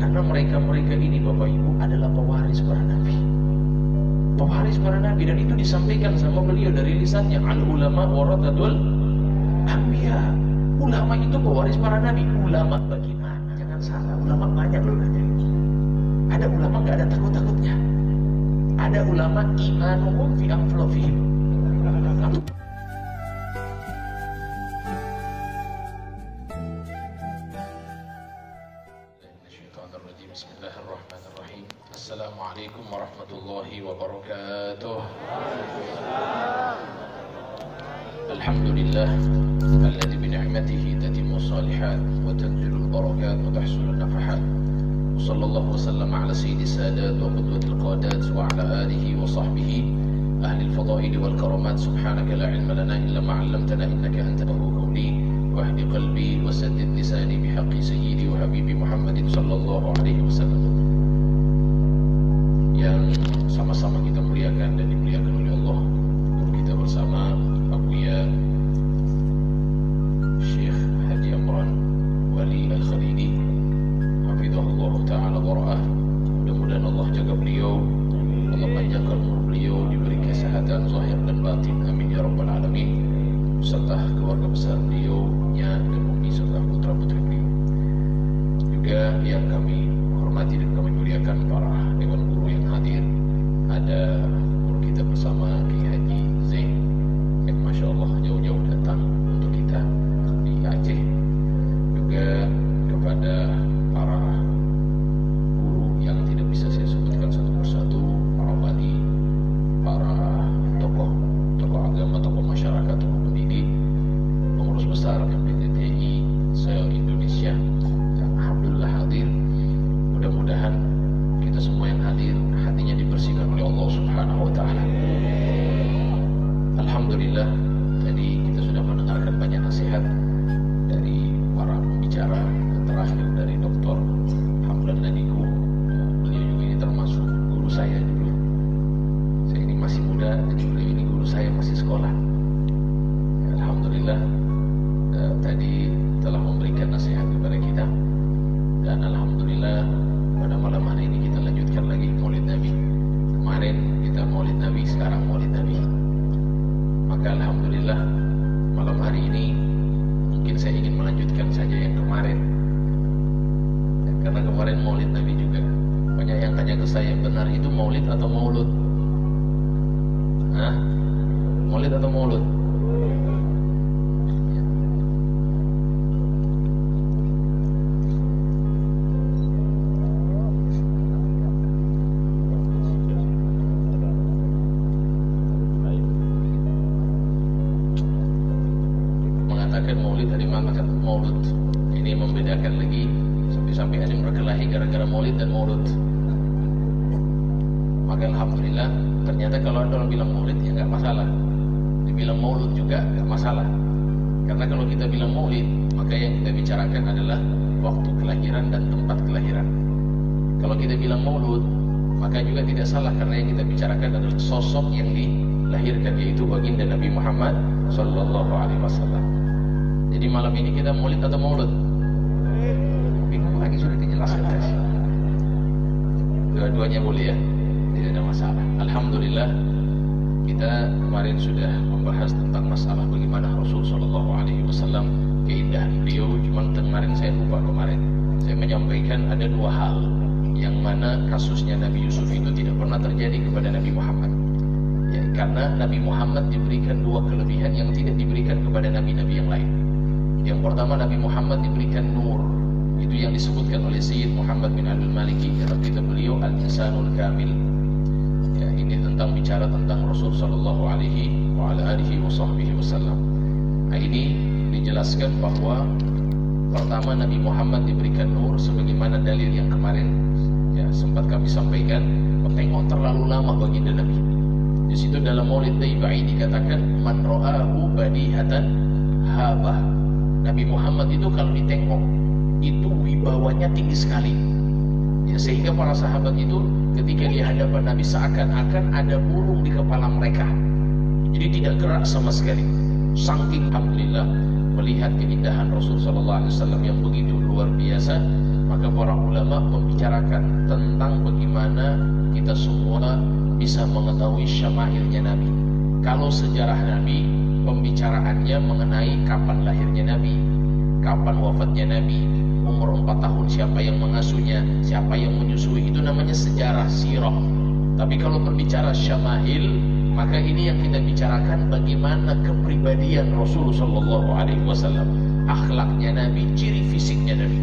Karena mereka-mereka ini Bapak Ibu adalah pewaris para nabi. Pewaris para nabi, dan itu disampaikan sama beliau dari lisannya, al ulama warathatul anbiya. Ulama itu pewaris para nabi. Ulama bagaimana? Jangan salah, ulama banyak loh nanya. Ada ulama nggak ada takut-takutnya. Ada ulama imanuhum fi anfusihim. Bismillahirrahmanirrahim. Assalamualaikum warahmatullahi wabarakatuh. Alhamdulillah alladzi bi ni'matihi tatimmu shalihat wa tanzilul barakat wa tahsulun nafahat. Sallallahu wasallam ala sayyidi sadat wa qudwatil qadat wa ala alihi wa sahbihi ahli al-fadail wal karamat. Subhanaka la ilma lana illa ma 'allamtana innaka antal qawli wahdi qalbi wa saddid lisani bihaqqi sayyidi wa habibi Muhammadin sallallahu alaihi wasallam. Yang sama-sama kita muliakan dan dimuliakan oleh Allah, guru kita bersama Abuya Syekh Haji Amran Wali Al-Khalidi hafizahullah ta'ala wara'ah. Mudah-mudahan Allah jaga beliau, Allah panjangkan umur beliau, diberi kesehatan zahir dan batin, amin ya rabbal alamin, serta keluarga besar beliau dan umi serta putra putri beliau. Juga yang kami hormati dan kami muliakan para dewan guru yang hadir. Ada guru kita bersama Kiai Haji Zain yang Masya Allah jauh-jauh datang untuk kita di Aceh. Juga kepada para guru yang tidak bisa saya sebutkan satu persatu, para wali, para tokoh agama, tokoh masyarakat, tokoh pendidik, pengurus besar MPTTI se-Indonesia yang alhamdulillah hadir. Mudah-mudahan kita semua yang hadir hatinya dibersihkan oleh Allah Subhanahu wa taala. Alhamdulillah, tadi kita sudah mendengarkan banyak nasihat dari para pembicara, terakhir dari Dr. Hamdan Nadiku. Beliau juga ini termasuk guru saya dulu. Saya ini masih muda, jadi beliau ini guru saya masih sekolah. Alhamdulillah, tadi telah memberikan nasihat kepada kita, dan alhamdulillah pada malam hari ini kita lanjutkan lagi Maulid Nabi. Kemarin kita Maulid Nabi, sekarang Maulid Nabi. Maka alhamdulillah malam hari ini mungkin saya ingin melanjutkan saja yang kemarin, karena kemarin Maulid Nabi juga. Banyak yang tanya ke saya, benar itu Maulid atau Maulud? Hah? Maulid atau Maulud? Maulid, ada yang mengatakan Maulud. Ini membedakan lagi, sampai-sampai ada yang berkelahi gara-gara Maulid dan Maulud. Maka alhamdulillah, ternyata kalau ada orang bilang Maulid ya nggak masalah, dibilang Maulud juga nggak masalah. Karena kalau kita bilang Maulid, maka yang kita bicarakan adalah waktu kelahiran dan tempat kelahiran. Kalau kita bilang Maulud, maka juga tidak salah, karena yang kita bicarakan adalah sosok yang dilahirkan, yaitu baginda Nabi Muhammad sallallahu alaihi wasallam. Jadi malam ini kita Maulid atau Maulud? Bingung lagi, sudah dijelaskan tadi. Dua-duanya boleh ya, tidak ada masalah. Alhamdulillah, kita kemarin sudah membahas tentang masalah bagaimana Rasul sallallahu alaihi wasallam, keindahan beliau. Cuman kemarin saya lupa, kemarin saya menyampaikan ada dua hal yang mana kasusnya Nabi Yusuf itu tidak pernah terjadi kepada Nabi Muhammad. Ya, karena Nabi Muhammad diberikan dua kelebihan yang tidak diberikan kepada nabi-nabi yang lain. Yang pertama, Nabi Muhammad diberikan nur. Itu yang disebutkan oleh Sayyid Muhammad bin Abdul Maliki dalam kitab beliau Al-Insanul Kamil. Ya, ini tentang bicara tentang Rasul sallallahu alaihi wa ala alihi wa sahbihi wasallam. Nah, ini dijelaskan bahwa pertama Nabi Muhammad diberikan nur, sebagaimana dalil yang kemarin ya sempat kami sampaikan, tengok terlalu lama baginda Nabi. Di situ dalam Maulid Taibai dikatakan man ra'ahu badihatan habah. Nabi Muhammad itu kalau ditengok itu wibawanya tinggi sekali. Ya, sehingga para sahabat itu ketika di hadapan Nabi seakan-akan ada burung di kepala mereka. Jadi tidak gerak sama sekali. Saking alhamdulillah melihat keindahan Rasul sallallahu alaihi wasallam yang begitu luar biasa, maka para ulama membicarakan tentang bagaimana kita semua bisa mengetahui syama'ilnya Nabi. Kalau sejarah Nabi, pembicaraannya mengenai kapan lahirnya Nabi, kapan wafatnya Nabi, umur 4 tahun siapa yang mengasuhnya, siapa yang menyusui, itu namanya sejarah sirah. Tapi kalau berbicara syama'il, maka ini yang kita bicarakan bagaimana kepribadian Rasulullah SAW, akhlaknya Nabi, ciri fisiknya Nabi.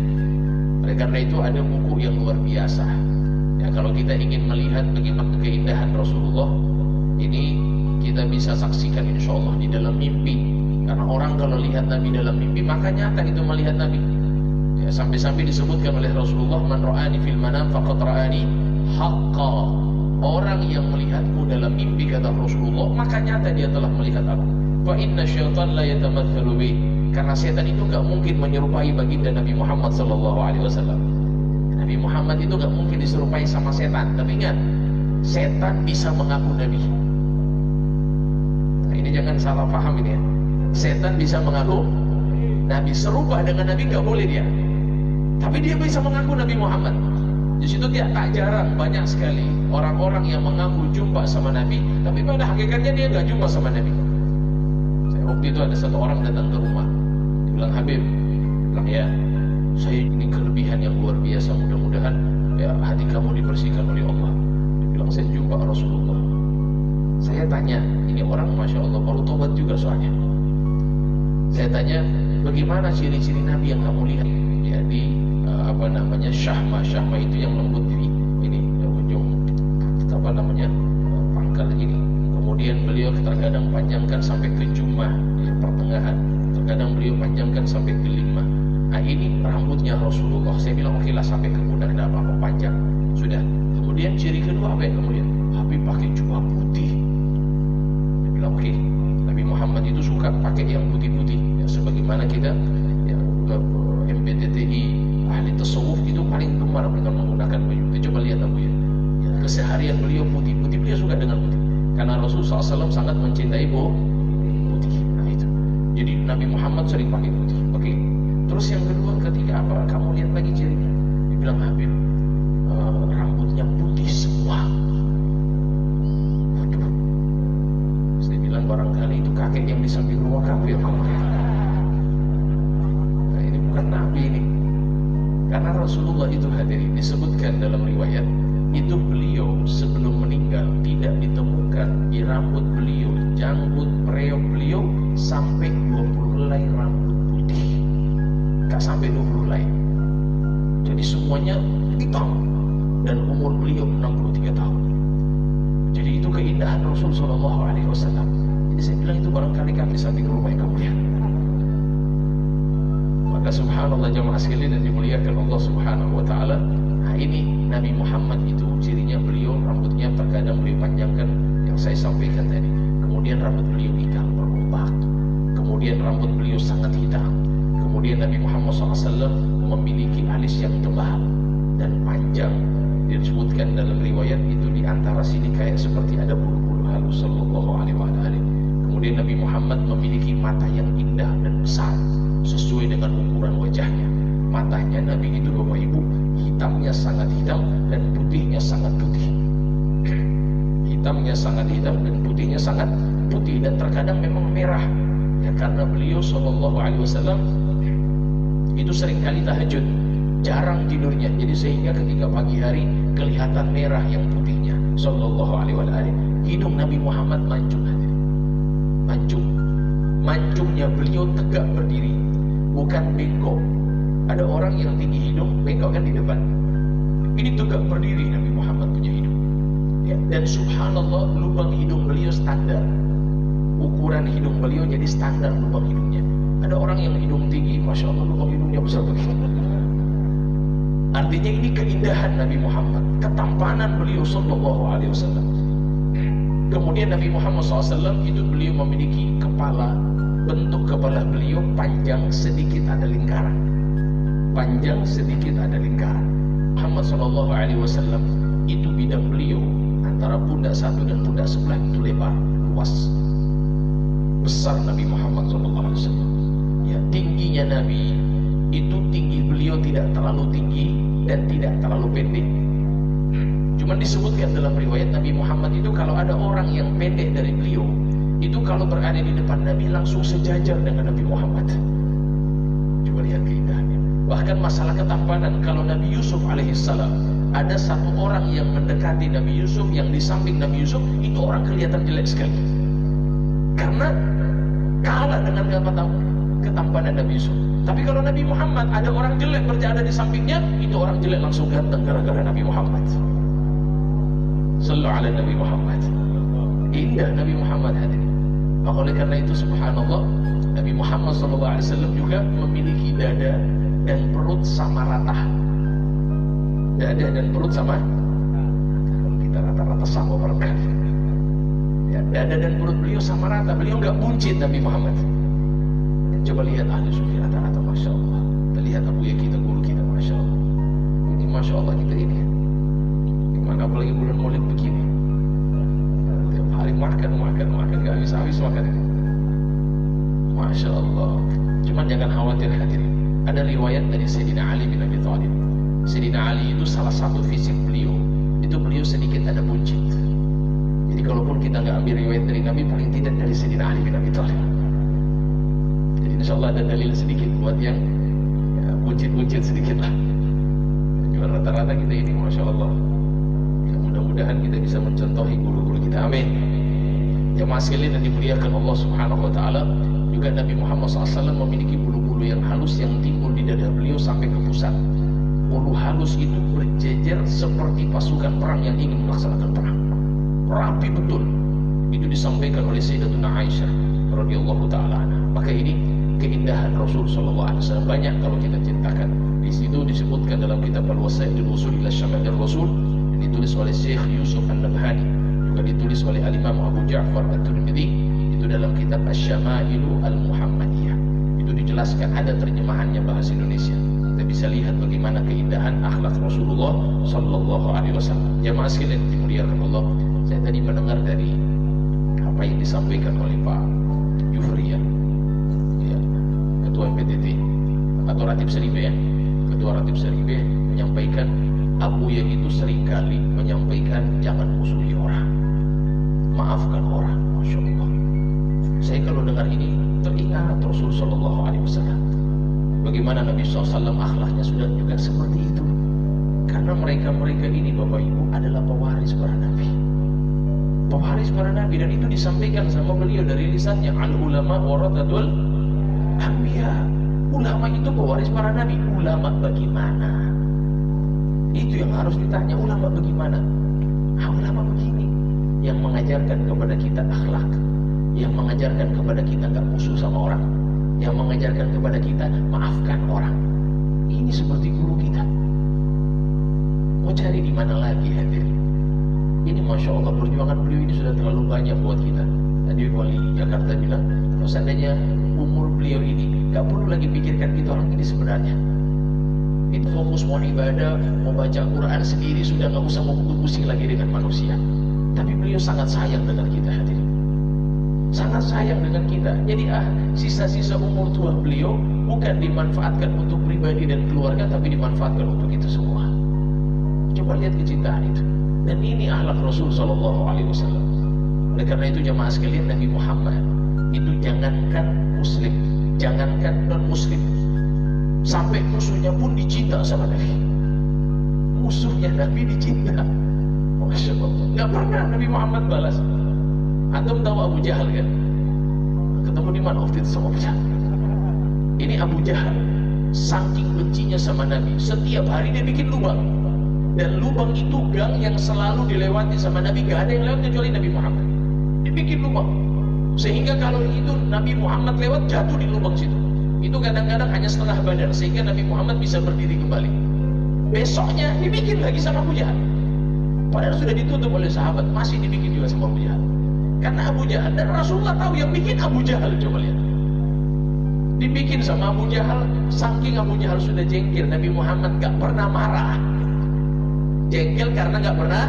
Oleh karena itu ada buku yang luar biasa. Ya, kalau kita ingin melihat bagaimana keindahan Rasulullah, ini kita bisa saksikan insya Allah di dalam mimpi. Karena orang kalau lihat Nabi dalam mimpi, maka nyata itu melihat Nabi. Ya, sampai-sampai disebutkan oleh Rasulullah, man ra'ani fil manam faqad ra'ani haqqa. Orang yang melihatku dalam mimpi, kata Rasulullah, maka nyata dia telah melihat aku. Fa inna syaitan la yatamatsalu bi. Karena setan itu enggak mungkin menyerupai baginda Nabi Muhammad sallallahu alaihi wasallam. Nabi Muhammad itu enggak mungkin diserupai sama setan. Tapi ingat, setan bisa mengaku nabi. Nah, ini jangan salah paham ini ya. Setan bisa mengaku nabi, serupa dengan nabi enggak boleh dia. Tapi dia bisa mengaku Nabi Muhammad. Di situ tak jarang, banyak sekali orang-orang yang mengaku jumpa sama Nabi, tapi pada hakikatnya dia nggak jumpa sama Nabi. Waktu itu ada satu orang datang ke rumah, dia bilang, Habib, bilang ya, saya ini kelebihan yang luar biasa, mudah-mudahan ya hati kamu dibersihkan oleh Allah. Dia bilang, saya jumpa Rasulullah. Saya tanya, ini orang Masya Allah baru tobat juga soalnya. Saya tanya, bagaimana ciri-ciri Nabi yang kamu lihat? Ya di apa namanya, syahma itu yang lembut ini ujung apa namanya, pangkal ini. Kemudian beliau terkadang panjangkan sampai ke jumah, ya, pertengahan. Terkadang beliau panjangkan sampai ke lima. Nah ini rambutnya Rasulullah. Saya bilang oke lah, sampai ke pundak tidak apa-apa, panjang sudah. Kemudian ciri kedua apa yang kemudian? Habib pakai jubah putih. Dia bilang oke, Nabi Muhammad itu suka pakai yang putih-putih, ya, sebagaimana kita ya, MBTTI ahli tasawuf itu paling gemar dengan menggunakan baju putih. Coba lihat Abu ya, keseharian beliau putih-putih, beliau suka dengan putih karena Rasulullah SAW sangat mencintai putih. Nah itu, jadi Nabi Muhammad sering pakai putih. Oke, terus yang kedua, ketiga apa? Kamu lihat lagi cirinya. Dia bilang, Habib, rambutnya putih semua. Waduh, saya bilang barangkali itu kakek yang di samping rumah kamu ya Mama. Nah ini bukan Nabi ini. Karena Rasulullah itu hadirin, disebutkan dalam riwayat itu beliau sebelum meninggal tidak ditemukan di rambut beliau, janggut, preok beliau sampai 20 helai rambut putih. Gak sampai 20 helai. Jadi semuanya hitam. Dan umur beliau 63 tahun. Jadi itu keindahan Rasulullah SAW. Jadi saya bilang itu barangkali kami samping rumah yang kamu lihat. Maka subhanallah jamaah sekalian dan dimuliakan Allah Subhanahu wa taala. Nah ini Nabi Muhammad itu cirinya beliau rambutnya terkadang beliau panjangkan yang saya sampaikan tadi. Kemudian rambut beliau ikal berombak. Kemudian rambut beliau sangat hitam. Kemudian Nabi Muhammad SAW memiliki alis yang tebal dan panjang. Disebutkan dalam riwayat itu di antara sini kayak seperti ada bulu-bulu halus sallallahu alaihi wasallam. Kemudian Nabi Muhammad memiliki mata yang indah dan besar sesuai dengan ukuran wajahnya. Matanya Nabi itu Bapak Ibu, hitamnya sangat hitam dan putihnya sangat putih. Hitamnya sangat hitam dan putihnya sangat putih, dan terkadang memang merah. Ya karena beliau sallallahu alaihi wasallam itu sering kali tahajud, jarang tidurnya. Jadi sehingga ketika pagi hari kelihatan merah yang putihnya sallallahu alaihi wasallam. Hidung Nabi Muhammad mancung hadirin. Mancungnya beliau tegak berdiri, bukan bengkok. Ada orang yang tinggi hidung, bengkok kan di depan. Ini tegak berdiri Nabi Muhammad punya hidung. Ya, dan subhanallah lubang hidung beliau standar. Ukuran hidung beliau jadi standar lubang hidungnya. Ada orang yang hidung tinggi, masya Allah lubang hidungnya besar begitu. Artinya ini keindahan Nabi Muhammad, ketampanan beliau sallallahu alaihi wasallam. Kemudian Nabi Muhammad SAW itu beliau memiliki kepala, bentuk kepala beliau panjang sedikit ada lingkaran. Panjang sedikit ada lingkaran. Muhammad SAW itu bidang beliau antara pundak satu dan pundak sebelah itu lebar, luas. Besar Nabi Muhammad SAW. Ya, tingginya Nabi itu tinggi beliau tidak terlalu tinggi dan tidak terlalu pendek. Cuman disebutkan dalam riwayat Nabi Muhammad itu kalau ada orang yang pendek dari beliau, itu kalau berada di depan Nabi langsung sejajar dengan Nabi Muhammad. Coba lihat keindahannya. Bahkan masalah ketampanan, kalau Nabi Yusuf alaihissalam, ada satu orang yang mendekati Nabi Yusuf, yang di samping Nabi Yusuf, itu orang kelihatan jelek sekali. Karena kalah dengan ketampanan Nabi Yusuf. Tapi kalau Nabi Muhammad, ada orang jelek berada di sampingnya, itu orang jelek langsung ganteng gara-gara Nabi Muhammad. Sallu ala Nabi Muhammad. Indah Nabi Muhammad hadirin. Maka oleh karena itu subhanallah, Nabi Muhammad SAW juga memiliki dada dan perut sama rata. Dada dan perut sama. Kalau kita rata-rata sama barangkali. Ya, dada dan perut beliau sama rata. Beliau nggak buncit Nabi Muhammad. Coba lihat ahli sufi rata-rata, masya Allah. Kita lihat abuya kita, guru kita, masya Allah. Ini masya Allah kita ini. Gimana apalagi bulan Maulid begini. Tiap hari makan, nggak habis-habis makan ini. Masya Allah. Cuman jangan khawatir hadirin. Ada riwayat dari Sayyidina Ali bin Abi Thalib. Sayyidina Ali itu salah satu fisik beliau, itu beliau sedikit ada buncit. Jadi kalaupun kita nggak ambil riwayat dari Nabi, paling tidak dari Sayyidina Ali bin Abi Thalib. Jadi insya Allah ada dalil sedikit buat yang ya, buncit-buncit sedikit lah. Cuma rata-rata kita ini masya Allah. Ya, mudah-mudahan kita bisa mencontohi guru-guru kita. Amin. Jamaah sekalian yang dimuliakan Allah Subhanahu Wa Taala, juga Nabi Muhammad SAW memiliki bulu-bulu yang halus yang timbul di dada beliau sampai ke pusat. Bulu halus itu berjejer seperti pasukan perang yang ingin melaksanakan perang. Rapi betul. Itu disampaikan oleh Sayyidatuna Aisyah radhiyallahu taala anha. Maka ini keindahan Rasul sallallahu alaihi wasallam, banyak kalau kita ceritakan. Di situ disebutkan dalam kitab Al-Wasail al-Usul ila Syama'il Rasul, yang ditulis oleh Syekh Yusuf An-Nabhani, juga ditulis oleh Al-Imam Abu Ja'far At-Tirmidzi, itu dalam kitab Asy-Syama'ilu Al-Muhammadiyah. Itu dijelaskan, ada terjemahannya bahasa Indonesia. Kita bisa lihat bagaimana keindahan akhlak Rasulullah sallallahu alaihi wasallam. Jamaah sekalian dimuliakan Allah, saya tadi mendengar dari apa yang disampaikan oleh Pak Yufri ya, Ketua MPTT atau Ratib Seribe ya, Ketua Ratib Seribe menyampaikan, Abuya itu seringkali menyampaikan jangan musuhi orang, maafkan orang. Masya Allah. Saya kalau dengar ini teringat Rasul sallallahu alaihi wasallam. Bagaimana Nabi SAW akhlaknya sudah juga seperti itu. Karena mereka-mereka ini Bapak Ibu adalah pewaris para Nabi. Pewaris para Nabi, dan itu disampaikan sama beliau dari lisannya, al-ulama warathatul anbiya. Ulama itu pewaris para Nabi. Ulama bagaimana? Itu yang harus ditanya, ulama bagaimana? Ulama begini, yang mengajarkan kepada kita akhlak, yang mengajarkan kepada kita gak musuh sama orang, yang mengajarkan kepada kita maafkan orang. Ini seperti guru kita. Mau cari di mana lagi hadirin? Ini masya Allah, perjuangan beliau ini sudah terlalu banyak buat kita. Tadi Wali Jakarta bilang, kalau seandainya umur beliau ini, gak perlu lagi pikirkan kita orang ini sebenarnya. Itu fokus mau ibadah, mau baca Quran sendiri, sudah gak usah mau pusing lagi dengan manusia. Tapi beliau sangat sayang dengan kita hadirin. Sangat sayang dengan kita. Jadi sisa-sisa umur tua beliau bukan dimanfaatkan untuk pribadi dan keluarga, tapi dimanfaatkan untuk kita semua. Coba lihat kecintaan itu. Dan ini akhlak Rasul sallallahu alaihi wasallam. Oleh karena itu jamaah sekalian, Nabi Muhammad itu jangankan muslim, jangankan non muslim, sampai musuhnya pun dicinta sama Nabi. Musuhnya Nabi dicinta. Masya Allah. Gak pernah Nabi Muhammad balas. Antum tahu Abu Jahal kan? Ketemu di mana waktu itu sama Abu Jahal? Ini Abu Jahal saking bencinya sama Nabi, setiap hari dia bikin lubang. Dan lubang itu gang yang selalu dilewati sama Nabi, gak ada yang lewat kecuali Nabi Muhammad. Dibikin lubang, sehingga kalau itu Nabi Muhammad lewat, jatuh di lubang situ. Itu kadang-kadang hanya setengah badan, sehingga Nabi Muhammad bisa berdiri kembali. Besoknya dibikin lagi sama Abu Jahal. Padahal sudah ditutup oleh sahabat, masih dibikin juga sama Abu Jahal. Karena Abu Jahal, dan Rasulullah tahu yang bikin Abu Jahal. Coba lihat, dibikin sama Abu Jahal. Saking Abu Jahal sudah jengkel, Nabi Muhammad gak pernah marah. Jengkel karena gak pernah.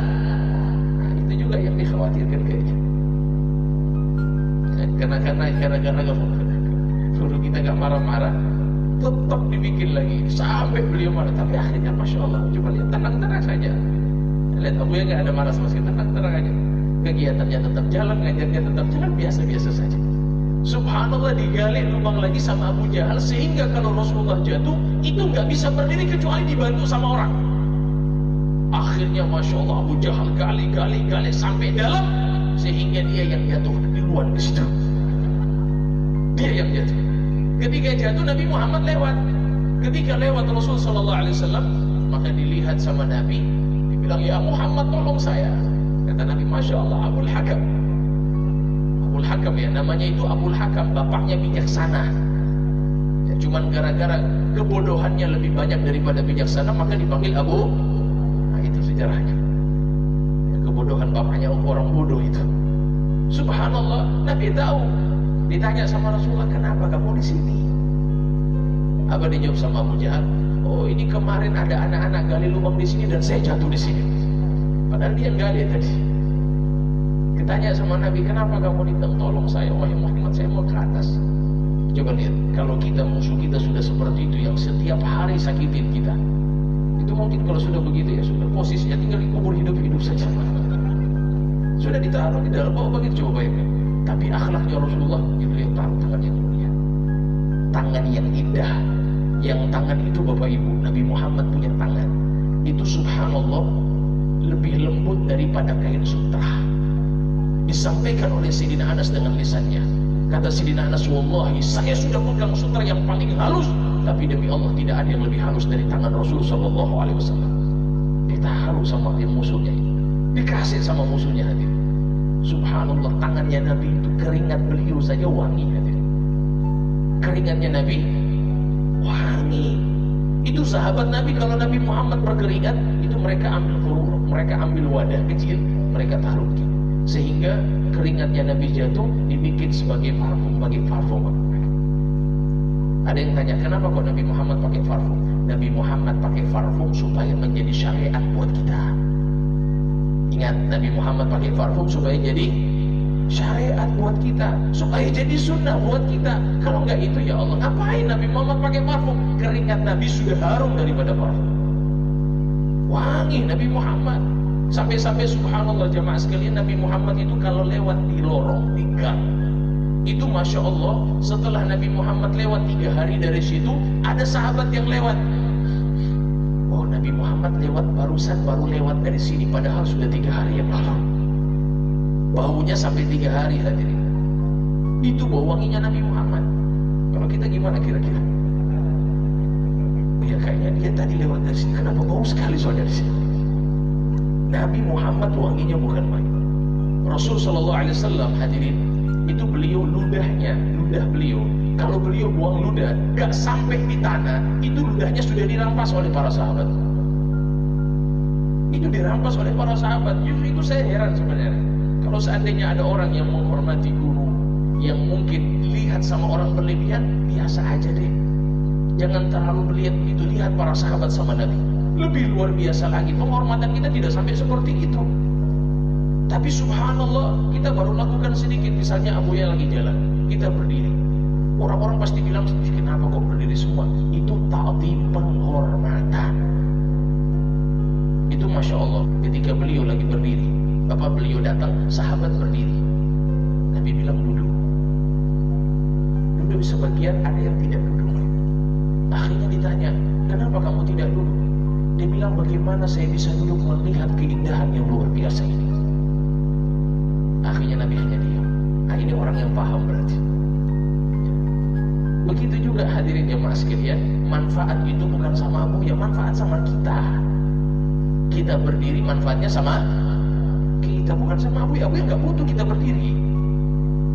Nah, itu juga yang dikhawatirkan kayaknya. Karena guru kita gak marah-marah, tetap dibikin lagi sampai beliau marah. Tapi akhirnya Masya Allah, coba lihat, tenang-tenang saja. Lihat Abuya nggak ada marah sama sekali, tenang-tenang aja. Kegiatannya tetap jalan, ngajarnya tetap jalan, biasa-biasa saja. Subhanallah, digali lubang lagi sama Abu Jahal, sehingga kalau Rasulullah jatuh itu nggak bisa berdiri kecuali dibantu sama orang. Akhirnya Masya Allah, Abu Jahal gali sampai dalam, sehingga dia yang jatuh duluan ke situ. Dia yang jatuh. Ketika jatuh Nabi Muhammad lewat. Ketika lewat Rasul Sallallahu Alaihi Wasallam, maka dilihat sama Nabi, dibilang, ya Muhammad tolong saya. Kata Nabi, Masya Allah, Abul Hakam. Abul Hakam ya, namanya itu Abul Hakam, bapaknya bijaksana. Ya, cuman gara-gara kebodohannya lebih banyak daripada bijaksana, maka dipanggil Abu. Nah, itu sejarahnya. Ya, kebodohan bapaknya orang bodoh itu. Subhanallah, Nabi tahu. Ditanya sama Rasulullah, kenapa kamu di sini? Apa dijawab sama Abu Jahal? Oh, ini kemarin ada anak-anak gali lubang di sini dan saya jatuh di sini. Padahal dia gali tadi. Ditanya sama Nabi, kenapa kamu ditang? Tolong saya, wahai Muhammad, saya mau ke atas. Coba lihat, kalau kita musuh kita sudah seperti itu, yang setiap hari sakitin kita, itu mungkin kalau sudah begitu ya sudah posisinya tinggal dikubur hidup-hidup saja. Sudah ditaruh di dalam bawah begitu, coba bayangkan. Tapi akhlaknya Rasulullah, beliau taruh tangannya mulia, tangan yang indah, yang tangan itu Bapak Ibu, Nabi Muhammad punya tangan itu subhanallah lebih lembut daripada kain sutra. Disampaikan oleh Sayyidina Anas dengan lisannya. Kata Sayyidina Anas, wallahi saya sudah pegang sutra yang paling halus, tapi demi Allah tidak ada yang lebih halus dari tangan Rasul Sallallahu Alaihi Wasallam. Ditaruh sama musuhnya, dikasih sama musuhnya hadir. Subhanallah, tangannya Nabi itu, keringat beliau saja wangi hadir. Keringatnya Nabi wangi. Itu sahabat Nabi, kalau Nabi Muhammad berkeringat, itu mereka ambil peluru, mereka ambil wadah kecil, mereka taruh gitu. Sehingga keringatnya Nabi jatuh dibikin sebagai parfum, bagi parfum. Ada yang tanya, kenapa kok Nabi Muhammad pakai parfum? Nabi Muhammad pakai parfum supaya menjadi syariat buat kita. Ingat, Nabi Muhammad pakai parfum supaya jadi syariat buat kita, supaya jadi sunnah buat kita. Kalau enggak itu, ya Allah, ngapain Nabi Muhammad pakai parfum? Keringat Nabi sudah harum daripada parfum. Wangi Nabi Muhammad. Sampai-sampai subhanallah jamaah sekalian, Nabi Muhammad itu kalau lewat di lorong, di gang, itu Masya Allah, setelah Nabi Muhammad lewat 3 hari dari situ, ada sahabat yang lewat. Oh, Nabi Muhammad lewat baru lewat dari sini, padahal sudah 3 hari yang lalu. Baunya sampai 3 hari hadirin. Itu bau wanginya Nabi Muhammad. Kalau kita gimana kira-kira? Ya kayaknya dia tadi lewat dari sini, kenapa bau sekali soalnya di sini? Nabi Muhammad wanginya bukan main. Rasul Sallallahu Alaihi Wasallam hadirin, itu beliau ludah beliau, kalau beliau buang ludah gak sampai di tanah, itu ludahnya sudah dirampas oleh para sahabat. Itu dirampas oleh para sahabat. Justru itu saya heran sebenarnya. Kalau seandainya ada orang yang menghormati guru, yang mungkin lihat sama orang berlebihan, biasa aja deh. Jangan terlalu berlihat begitu. Lihat para sahabat sama Nabi, lebih luar biasa lagi. Penghormatan kita tidak sampai seperti itu. Tapi subhanallah, kita baru lakukan sedikit. Misalnya Abuya lagi jalan, kita berdiri. Orang-orang pasti bilang, kenapa kok berdiri semua? Itu ta'zim, penghormatan. Itu Masya Allah, ketika beliau lagi berdiri, beliau datang, sahabat berdiri. Nabi bilang duduk. Duduk sebagian, ada yang tidak duduk. Akhirnya ditanya, kenapa kamu tidak duduk? Dia bilang, bagaimana saya bisa duduk melihat keindahan yang luar biasa ini? Akhirnya Nabi hanya diam. Nah, ini orang yang paham berarti. Begitu juga hadirin jemaah sekalian, manfaat itu bukan sama Abu, ya manfaat sama kita. Kita berdiri manfaatnya sama kita, bukan sama Abu. Abu yang nggak butuh kita berdiri.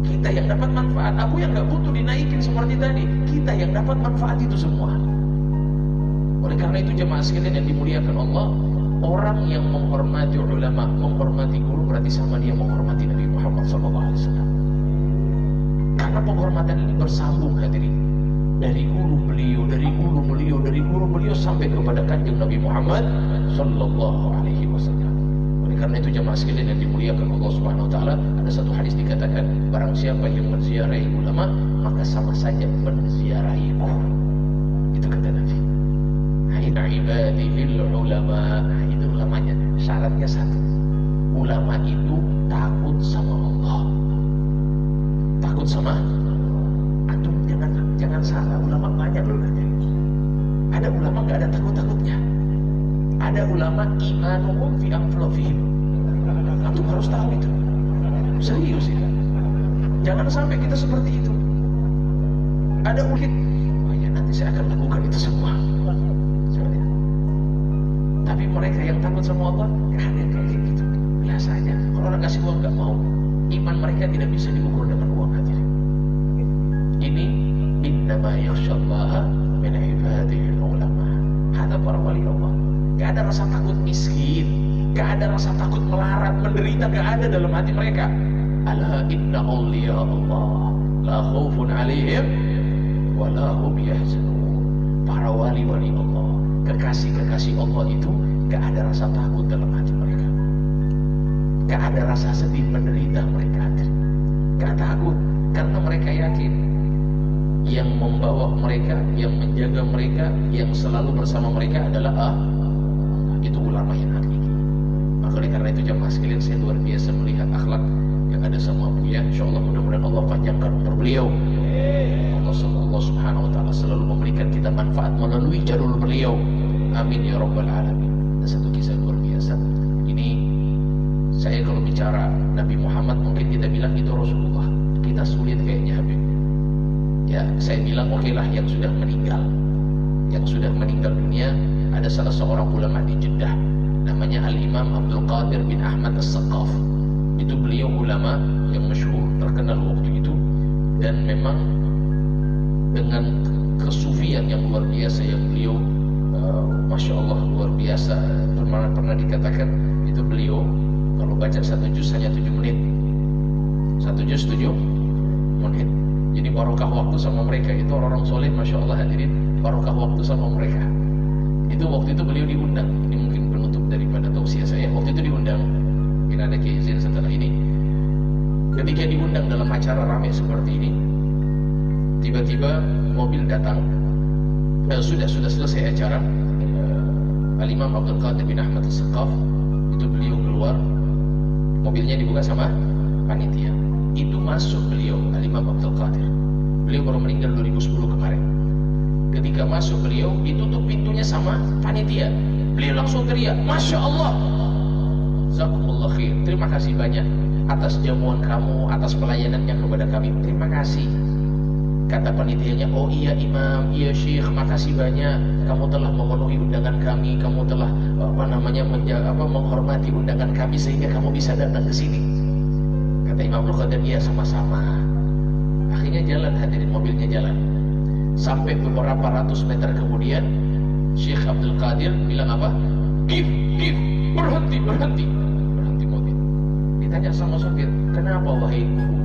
Kita yang dapat manfaat. Abu yang nggak butuh dinaikin seperti tadi. Kita yang dapat manfaat itu semua. Oleh karena itu jemaah sekalian yang dimuliakan Allah, orang yang menghormati ulama, menghormati guru, berarti sama dia menghormati Nabi Muhammad SAW. Karena penghormatan ini bersambung hadirin, dari guru beliau, dari guru beliau, dari guru beliau sampai kepada kanjeng Nabi Muhammad SAW. Oleh karena itu jemaah sekalian yang dimuliakan Allah Subhanahu Wa Taala, ada satu hadis dikatakan, barang siapa yang menziarahi ulama, maka sama saja menziarahi guru. Itu kata Nabi. Inna ibadihil ulama. Nah, itu ulamanya. Syaratnya satu. Ulama itu takut sama Allah. Takut sama antum, jangan salah, ulama banyak loh. Ada ulama nggak ada takut-takutnya. Ada ulama imanuhum fi anfusihim. Antum harus tahu itu. Serius ya. Jangan sampai kita seperti itu. Ada ulid, oh ya nanti saya akan lakukan itu semua. Tapi mereka yang takut sama Allah, nggak ada kayak gitu. Biasa aja. Kalau orang kasih uang nggak mau. Iman mereka tidak bisa diukur dengan uang hadirin. Ini innama yakhsyallaha min ibadihil ulama. Ada para wali Allah. Gak ada rasa takut miskin, gak ada rasa takut melarat, menderita, gak ada dalam hati mereka. Ala inna awliya Allah la khaufun alaihim wa la hum yahzanun. Para wali-wali Allah, kekasih-kekasih Allah itu gak ada rasa takut dalam hati mereka. Gak ada rasa sedih menderita mereka. Gak takut karena mereka yakin yang membawa mereka, yang menjaga mereka, yang selalu bersama mereka adalah itu ulama yang hakiki. Maka karena itu jamaah sekalian, saya luar biasa melihat akhlak yang ada sama Buya. Insyaallah mudah-mudahan Allah panjangkan umur beliau. Allah Subhanahu wa taala selalu memberikan kita manfaat melalui jalur beliau. Amin ya rabbal alamin. Dan satu kisah luar biasa. Ini saya kalau bicara Nabi Muhammad mungkin kita bilang itu Rasulullah. Kita sulit kayaknya Habib. Ya, saya bilang oke lah yang sudah meninggal. Yang sudah meninggal dunia, ada salah seorang ulama di Jeddah namanya Al-Imam Abdul Qadir bin Ahmad As-Saqaf. Itu beliau ulama yang masyhur, terkenal waktu itu, dan memang dengan kesufian yang luar biasa yang beliau Masya Allah luar biasa. Pernah dikatakan itu beliau kalau baca satu juz hanya 7 menit. Satu juz 7 menit. Jadi barokah waktu sama mereka. Itu orang-orang soleh, Masya Allah hadirin, barokah waktu sama mereka. Itu waktu itu beliau diundang. Ini mungkin penutup daripada tausiah saya. Waktu itu diundang, mungkin ada keizin setelah ini. Ketika diundang dalam acara ramai seperti ini, tiba-tiba mobil datang. Sudah selesai acara. Al-Imam Abdul Qadir bin Ahmad As-Saqaf, itu beliau keluar, mobilnya dibuka sama panitia. Itu masuk beliau, Al-Imam Abdul Qadir. Beliau baru meninggal 2010 kemarin. Ketika masuk beliau, ditutup pintunya sama panitia. Beliau langsung teriak, Masya Allah, Jazakumullah khair, terima kasih banyak atas jamuan kamu, atas pelayanannya kepada kami. Terima kasih. Kata panitianya, oh iya Imam, iya Syekh, makasih banyak. Kamu telah memenuhi undangan kami, kamu telah menghormati undangan kami sehingga kamu bisa datang ke sini. Kata Imam Abdul Qadir, iya sama-sama. Akhirnya jalan, hadirin, mobilnya jalan. Sampai beberapa ratus meter kemudian, Syekh Abdul Qadir bilang apa? Give, berhenti mobil. Ditanya sama sopir, kenapa wahai guru?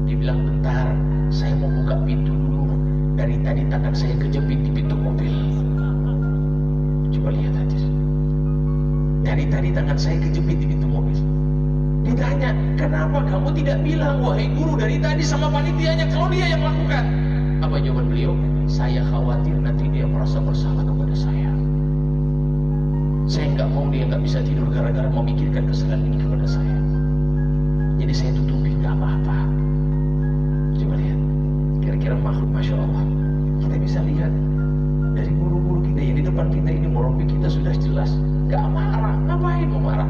Dibilang, bentar, saya mau buka pintu dulu. Dari tadi tangan saya kejepit di pintu mobil. Coba lihat hadir. Dari tadi tangan saya kejepit di pintu mobil. Ditanya, kenapa kamu tidak bilang wahai guru dari tadi sama panitianya kalau dia yang lakukan? Apa jawaban beliau? Saya khawatir nanti dia merasa bersalah kepada saya. Saya nggak mau dia nggak bisa tidur gara-gara memikirkan kesalahan ini kepada saya. Jadi saya tutupi, nggak apa-apa. Coba lihat, kira-kira makhluk Masya Allah. Kita bisa lihat dari guru-guru kita yang di depan kita ini, murabbi kita sudah jelas nggak marah. Ngapain mau marah?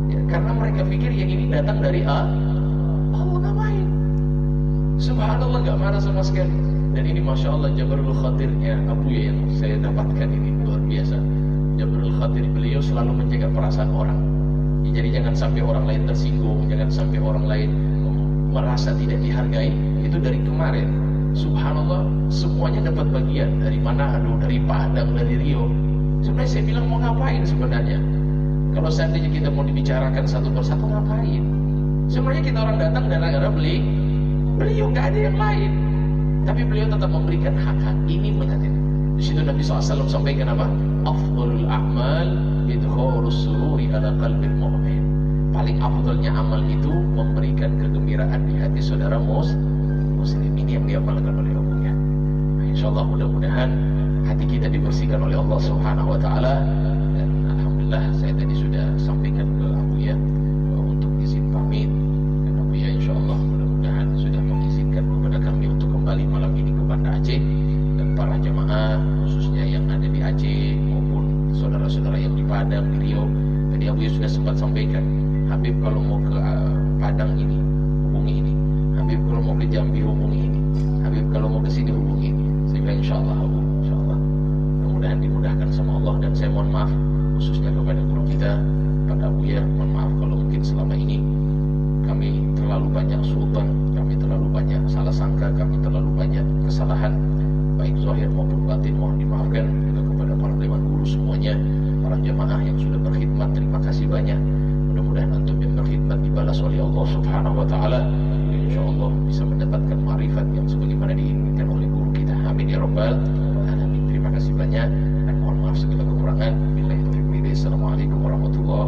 Ya, karena mereka pikir yang ini datang dari Allah, ngapain? Subhanallah, nggak marah sama sekali. Dan ini Masya Allah Jabrul Khatirnya Abuya yang saya dapatkan ini luar biasa. Jabrul Khatir beliau selalu menjaga perasaan orang. Ya, jadi jangan sampai orang lain tersinggung, jangan sampai orang lain merasa tidak dihargai. Itu dari kemarin, subhanallah, semuanya dapat bagian. Dari Manado, dari Padang, dari Rio. Sebenarnya saya bilang mau ngapain sebenarnya? Kalau seandainya kita mau dibicarakan satu persatu, ngapain? Sebenarnya kita orang datang gara-gara beliau, nggak ada yang lain. Tapi beliau tetap memberikan hak-hak. Ini mengatir. Di situ Nabi SAW sampaikan apa? Afdhalul a'mal idkhalus sururi ala qalbil mu'min. Paling afdalnya amal itu memberikan kegembiraan di hati saudara muslim. Ini yang diamalkan oleh Allah. insyaallah mudah-mudahan hati kita dibersihkan oleh Allah Subhanahu wa taala. Dan alhamdulillah saya tadi sudah sampaikan ke Abu ya untuk izin pamit, dan Abu ya insyaallah mudah-mudahan sudah mengizinkan kepada kami untuk kembali malam ini ke Banda Aceh, dan para jamaah khususnya yang ada di Aceh maupun saudara-saudara yang di Padang, di Riau. Tadi Abu ya sudah sempat sampaikan, Habib kalau mau ke Padang ini hubungi ini, Habib kalau mau ke Jambi hubungi ini, Habib kalau mau ke sini hubungi ini. Saya bilang insyaallah Abu, insyaallah mudah-mudahan dimudahkan sama Allah. Dan saya mohon maaf khususnya kepada guru kita Pak Abu ya, mohon maaf kalau mungkin selama ini kami terlalu banyak sultan, kami terlalu banyak salah sangka, kami terlalu banyak kesalahan baik zahir maupun batin, mohon dimaafkan. Juga kepada para dewan guru semuanya, para jamaah yang sudah berkhidmat, terima kasih banyak. Mudah-mudahan antum yang berkhidmat dibalas oleh Allah Subhanahu wa taala, insyaallah bisa mendapatkan ma'rifat yang sebagaimana diinginkan oleh guru kita. Amin ya rabbal alamin. Terima kasih banyak dan mohon maaf segala kekurangan. Billahi taufiq. Assalamualaikum warahmatullahi